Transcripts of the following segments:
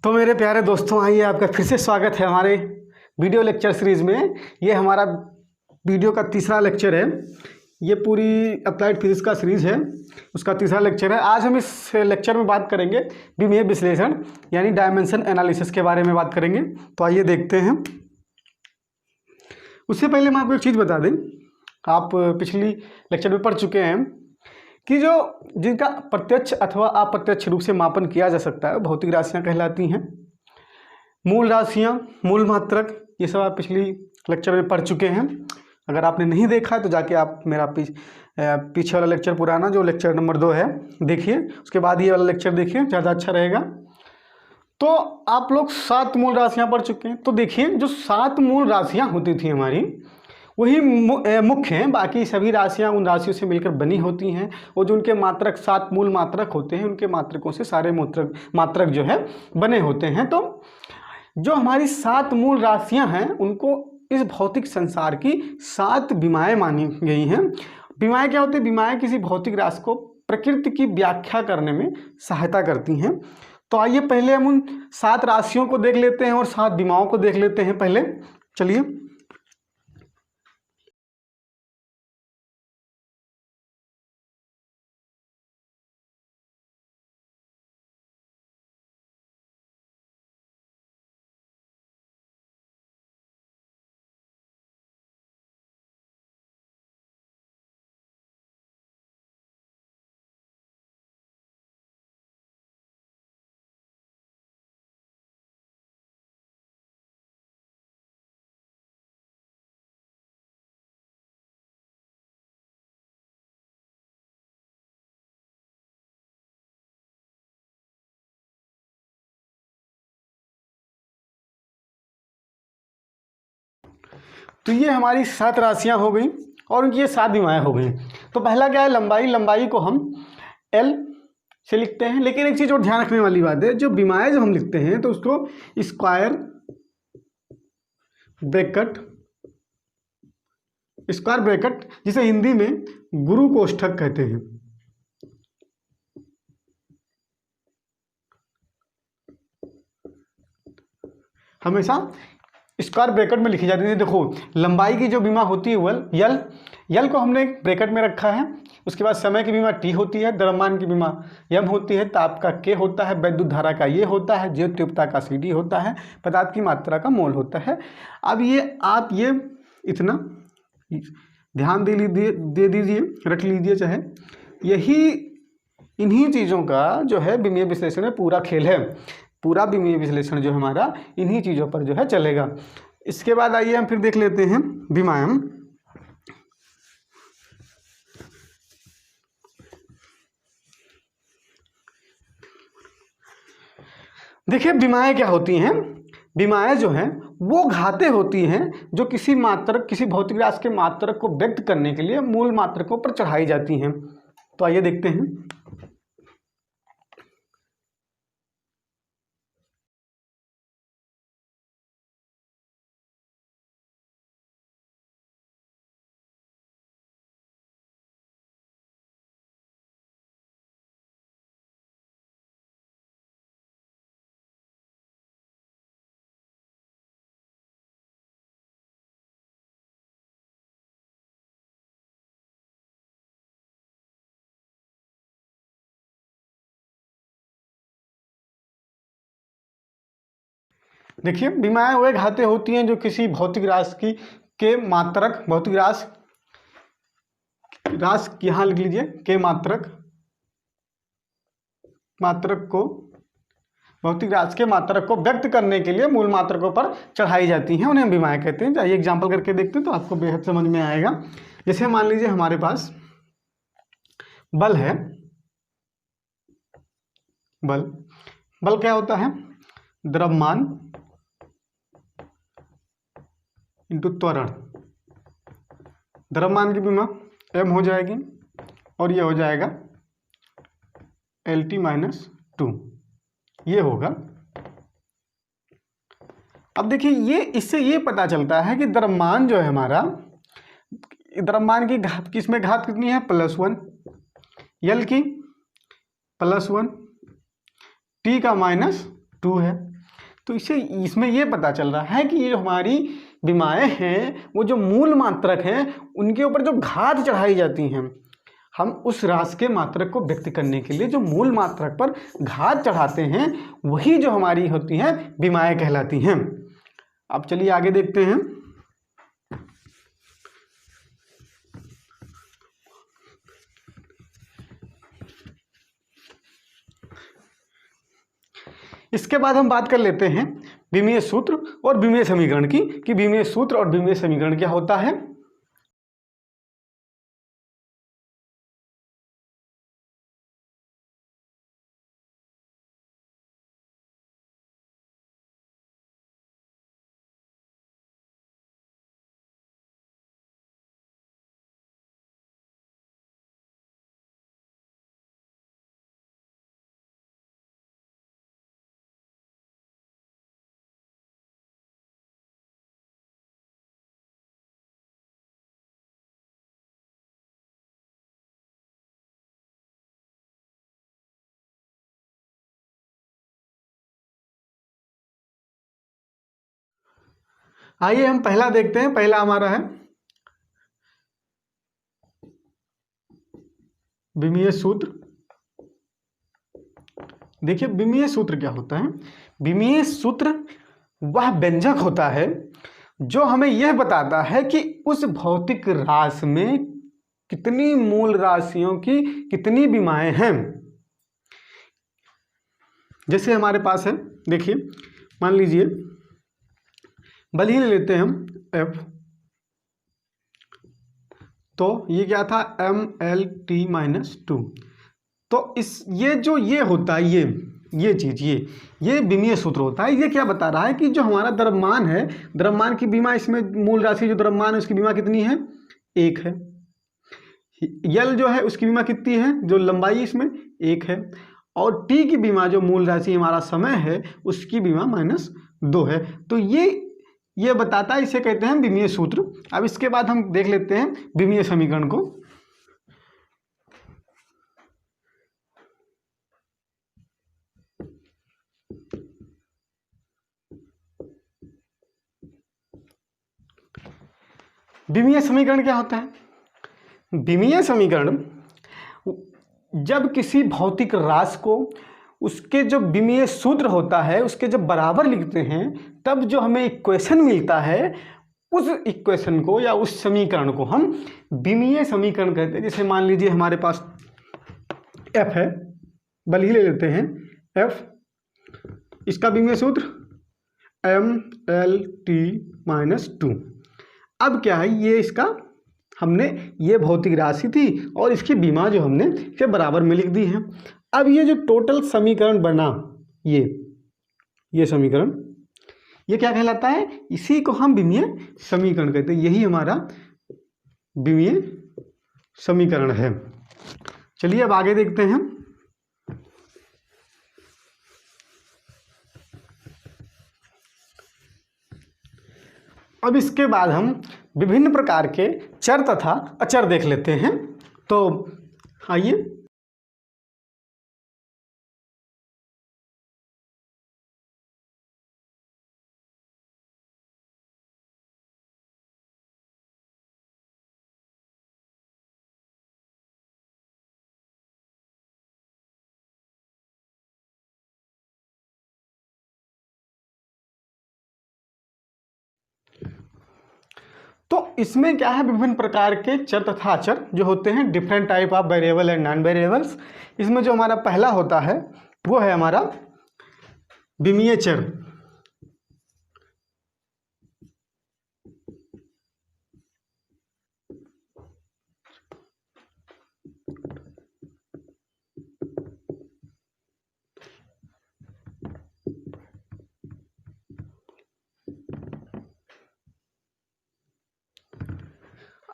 तो मेरे प्यारे दोस्तों, आइए आपका फिर से स्वागत है हमारे वीडियो लेक्चर सीरीज़ में। ये हमारा वीडियो का तीसरा लेक्चर है। ये पूरी अप्लाइड फिजिक्स का सीरीज़ है, उसका तीसरा लेक्चर है। आज हम इस लेक्चर में बात करेंगे विमीय विश्लेषण यानी डायमेंशन एनालिसिस के बारे में बात करेंगे। तो आइए देखते हैं। उससे पहले मैं आपको एक चीज़ बता दें, आप पिछली लेक्चर में पढ़ चुके हैं कि जिनका प्रत्यक्ष अथवा अप्रत्यक्ष रूप से मापन किया जा सकता है भौतिक राशियां कहलाती हैं। मूल राशियां, मूल मात्रक, ये सब आप पिछली लेक्चर में पढ़ चुके हैं। अगर आपने नहीं देखा है तो जाके आप मेरा पीछे वाला लेक्चर पुराना जो लेक्चर नंबर 2 है देखिए, उसके बाद ये वाला लेक्चर देखिए, ज़्यादा अच्छा रहेगा। तो आप लोग 7 मूल राशियाँ पढ़ चुके हैं। तो देखिए, जो 7 मूल राशियाँ होती थी हमारी, वही मुख्य हैं। बाकी सभी राशियां उन राशियों से मिलकर बनी होती हैं, और जो उनके मात्रक 7 मूल मात्रक होते हैं, उनके मात्रकों से सारे मात्रक जो है बने होते हैं। तो जो हमारी 7 मूल राशियां हैं, उनको इस भौतिक संसार की 7 विमाएँ मानी गई हैं। विमाएँ क्या होती है? विमाएँ किसी भौतिक राशि को प्रकृति की व्याख्या करने में सहायता करती हैं। तो आइए पहले हम उन 7 राशियों को देख लेते हैं और 7 विमाओं को देख लेते हैं। पहले चलिए, तो ये हमारी 7 राशियां हो गई और उनकी ये 7 विमाएँ हो गई। तो पहला क्या है? लंबाई। लंबाई को हम L से लिखते हैं। लेकिन एक चीज़ और ध्यान रखने वाली बात है, जो विमाएँ जब हम लिखते हैं तो उसको स्क्वायर ब्रैकेट जिसे हिंदी में गुरु कोष्ठक कहते हैं, हमेशा स्क्वायर ब्रैकेट में लिखी जाती है। देखो, लंबाई की जो विमा होती है वह यल को हमने एक ब्रैकेट में रखा है। उसके बाद समय की विमा T होती है, द्रव्यमान की विमा M होती है, ताप का K होता है, वैद्युत धारा का ये होता है, ज्योत तीव्रता का CD होता है, पदार्थ की मात्रा का मोल होता है। अब आप ये इतना ध्यान दे दीजिए, रट लीजिए चाहे। इन्हीं चीज़ों का जो है विमीय विश्लेषण में पूरा खेल है। पूरा विमीय विश्लेषण जो हमारा इन्हीं चीज़ों पर जो है चलेगा। इसके बाद आइए हम फिर देख लेते हैं विमाएँ। देखिए, विमाएँ क्या होती हैं? विमाएँ जो हैं वो घातें होती हैं जो किसी भौतिक राशि के मात्रक को व्यक्त करने के लिए मूल मात्रकों पर चढ़ाई जाती हैं। तो आइए देखते हैं। देखिए, विमाएँ वे घातें होती हैं जो किसी भौतिक राशि के मात्रक, भौतिक राशि यहाँ लिख लीजिए, के मात्रक को भौतिक राशि के मात्रक को व्यक्त करने के लिए मूल मात्रकों पर चढ़ाई जाती हैं, उन्हें विमाएँ कहते हैं। आइए एग्जाम्पल करके देखते हैं तो आपको बेहद समझ में आएगा। जैसे मान लीजिए हमारे पास बल है। बल क्या होता है? द्रव्यमान इंटू त्वरण। द्रव्यमान की विमा M हो जाएगी और ये हो जाएगा LT-2, ये होगा। अब देखिए, इससे ये पता चलता है कि द्रव्यमान जो है हमारा, द्रव्यमान की किसमें घात कितनी है? +1, L की +1, T का -2 है। तो इसमें ये पता चल रहा है कि ये जो हमारी विमाएँ हैं वो जो मूल मात्रक हैं उनके ऊपर जो घात चढ़ाई जाती हैं, हम उस राशि के मात्रक को व्यक्त करने के लिए जो मूल मात्रक पर घात चढ़ाते हैं वही जो हमारी होती हैं विमाएँ कहलाती हैं। अब चलिए आगे देखते हैं। इसके बाद हम बात कर लेते हैं विमीय सूत्र और विमीय समीकरण की, कि विमीय सूत्र और विमीय समीकरण क्या होता है। आइए हम पहला देखते हैं। पहला हमारा है विमीय सूत्र। देखिए विमीय सूत्र क्या होता है। विमीय सूत्र वह व्यंजक होता है जो हमें यह बताता है कि उस भौतिक राशि में कितनी मूल राशियों की कितनी विमाएँ हैं। जैसे हमारे पास है, देखिए मान लीजिए बल ही ले लेते हैं हम F, तो ये क्या था MLT-2। तो ये होता है ये चीज़ ये विमीय सूत्र होता है। ये क्या बता रहा है कि जो हमारा द्रव्यमान है, द्रव्यमान की विमा, इसमें मूल राशि जो द्रव्यमान है उसकी विमा कितनी है, 1 है। यल जो है उसकी विमा कितनी है, जो लंबाई इसमें 1 है। और टी की विमा जो मूल राशि हमारा समय है उसकी विमा -2 है। तो ये बताता है, इसे कहते हैं विमीय सूत्र। अब इसके बाद हम देख लेते हैं विमीय समीकरण को। विमीय समीकरण क्या होता है। विमीय समीकरण जब किसी भौतिक राशि को उसके जो विमीय सूत्र होता है उसके जब बराबर लिखते हैं तब जो हमें इक्वेशन मिलता है उस इक्वेशन को या उस समीकरण को हम विमीय समीकरण कहते हैं। जैसे मान लीजिए हमारे पास F है, बल ही ले लेते हैं F, इसका विमीय सूत्र MLT-2। अब क्या है, ये इसका हमने ये भौतिक राशि थी और इसकी विमा जो हमने के बराबर में लिख दी है। अब ये जो टोटल समीकरण बना, ये समीकरण ये क्या कहलाता है, इसी को हम विमीय समीकरण कहते हैं। यही हमारा विमीय समीकरण है। चलिए अब आगे देखते हैं। अब इसके बाद हम विभिन्न प्रकार के चर तथा अचर देख लेते हैं। तो आइए तो इसमें क्या है, विभिन्न प्रकार के चर तथा अचर जो होते हैं, different type of variable and non variables. इसमें जो हमारा पहला होता है वो है हमारा विमीय चर।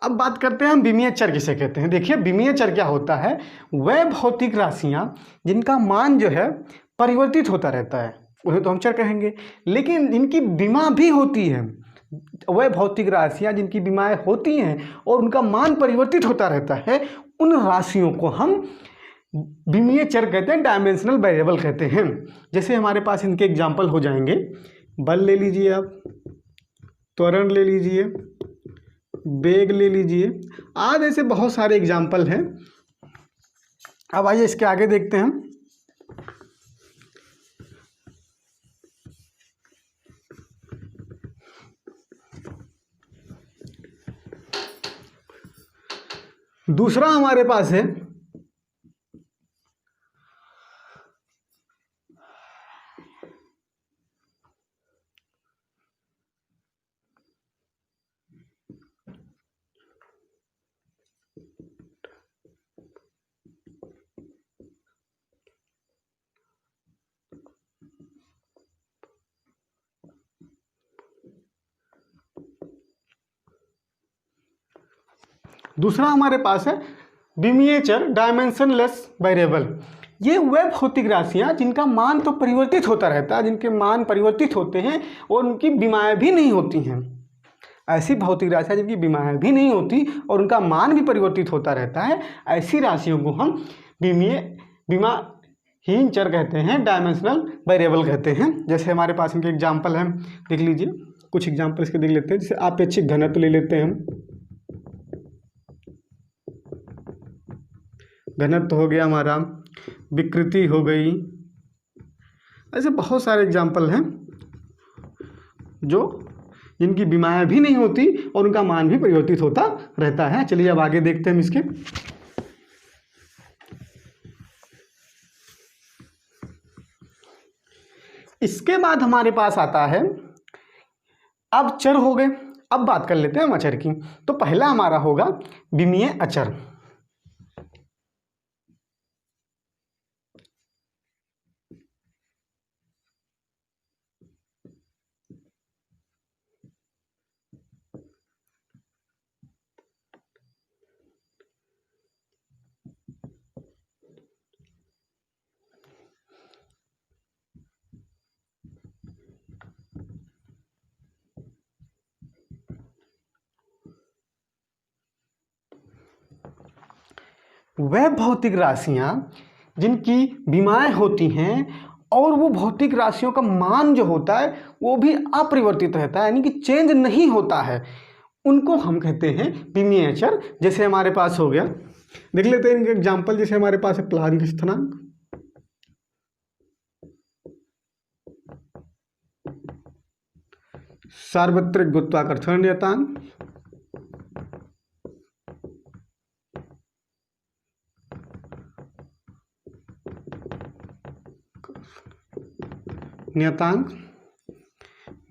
अब बात करते हैं हम विमीय चर किसे कहते हैं। देखिए विमीय चर क्या होता है, वह भौतिक राशियां जिनका मान जो है परिवर्तित होता रहता है उन्हें तो हम चर कहेंगे, लेकिन इनकी विमा भी होती है। वह भौतिक राशियां जिनकी विमाएँ होती हैं और उनका मान परिवर्तित होता रहता है, उन राशियों को हम विमीय चर कहते हैं, डायमेंशनल वेरिएबल कहते हैं। जैसे हमारे पास इनके एग्जाम्पल हो जाएंगे, बल ले लीजिए आप, त्वरण ले लीजिए, वेग ले लीजिए, आज ऐसे बहुत सारे एग्जाम्पल हैं। अब आइए इसके आगे देखते हैं। दूसरा हमारे पास है विमीय चर, डायमेंशनलेस वेरिएबल। ये वे भौतिक राशियाँ जिनका मान तो परिवर्तित होता रहता है, जिनके मान परिवर्तित होते हैं और उनकी विमाएँ भी नहीं होती हैं। ऐसी भौतिक राशियाँ जिनकी विमाएँ भी नहीं होती और उनका मान भी परिवर्तित होता रहता है, ऐसी राशियों को हम विमाहीन चर कहते हैं, डायमेंशनल वेरिएबल कहते हैं। जैसे हमारे पास इनके एग्जाम्पल हैं, देख लीजिए, कुछ एग्जाम्पल इसके देख लेते हैं। जैसे आपेक्षिक घनत्व ले लेते हैं हम, घनत्व हो गया हमारा, विकृति हो गई, ऐसे बहुत सारे एग्जाम्पल हैं जो जिनकी विमाएँ भी नहीं होती और उनका मान भी परिवर्तित होता रहता है। चलिए अब आगे देखते हैं हम इसके। इसके बाद हमारे पास आता है, अब चर हो गए, अब बात कर लेते हैं हम अचर की। तो पहला हमारा होगा विमीय अचर। वह भौतिक राशियाँ जिनकी विमाएँ होती हैं और वो भौतिक राशियों का मान जो होता है वो भी अपरिवर्तित रहता है, यानी कि चेंज नहीं होता है, उनको हम कहते हैं विमीय अचर। जैसे हमारे पास हो गया, देख लेते हैं इनके एग्जाम्पल। जैसे हमारे पास है प्लांक स्थिरांक, सार्वत्रिक गुरुत्वाकर्षण नियतांक,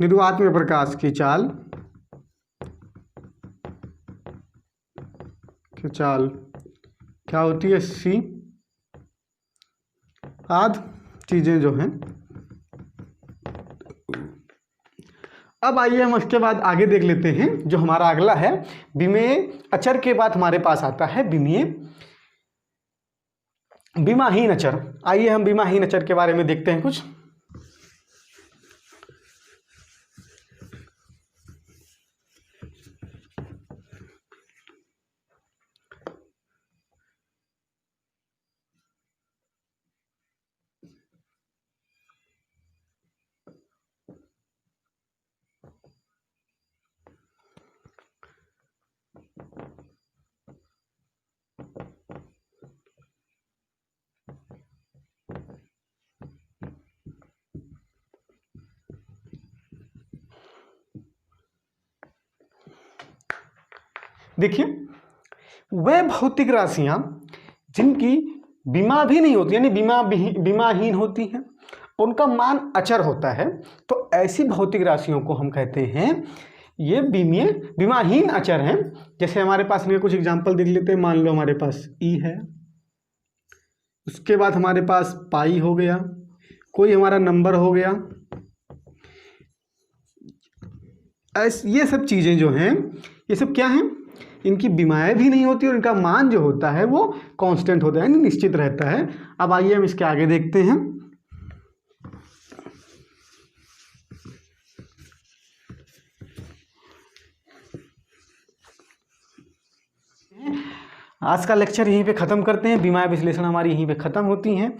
निर्वात में प्रकाश की चाल क्या होती है, सी, आदि चीजें जो हैं। अब आइए हम इसके बाद आगे देख लेते हैं। जो हमारा अगला है विमीय अचर के बाद हमारे पास आता है विमाहीन अचर। आइए हम विमाहीन अचर के बारे में देखते हैं कुछ। देखिए, वह भौतिक राशियां जिनकी विमा भी नहीं होती, यानी विमाहीन होती हैं, उनका मान अचर होता है, तो ऐसी भौतिक राशियों को हम कहते हैं ये विमाहीन अचर हैं। जैसे हमारे पास में कुछ एग्जांपल देख लेते हैं। मान लो हमारे पास ई है, उसके बाद हमारे पास पाई हो गया, कोई हमारा नंबर हो गया, ये सब चीज़ें जो हैं, ये सब क्या हैं, इनकी विमाएँ भी नहीं होती और इनका मान जो होता है वो कांस्टेंट होता है, यानी निश्चित रहता है। अब आइए हम इसके आगे देखते हैं। आज का लेक्चर यहीं पे ख़त्म करते हैं। बीमारी विश्लेषण हमारी यहीं पे ख़त्म होती हैं।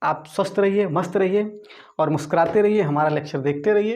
आप स्वस्थ रहिए, मस्त रहिए और मुस्कुराते रहिए। हमारा लेक्चर देखते रहिए।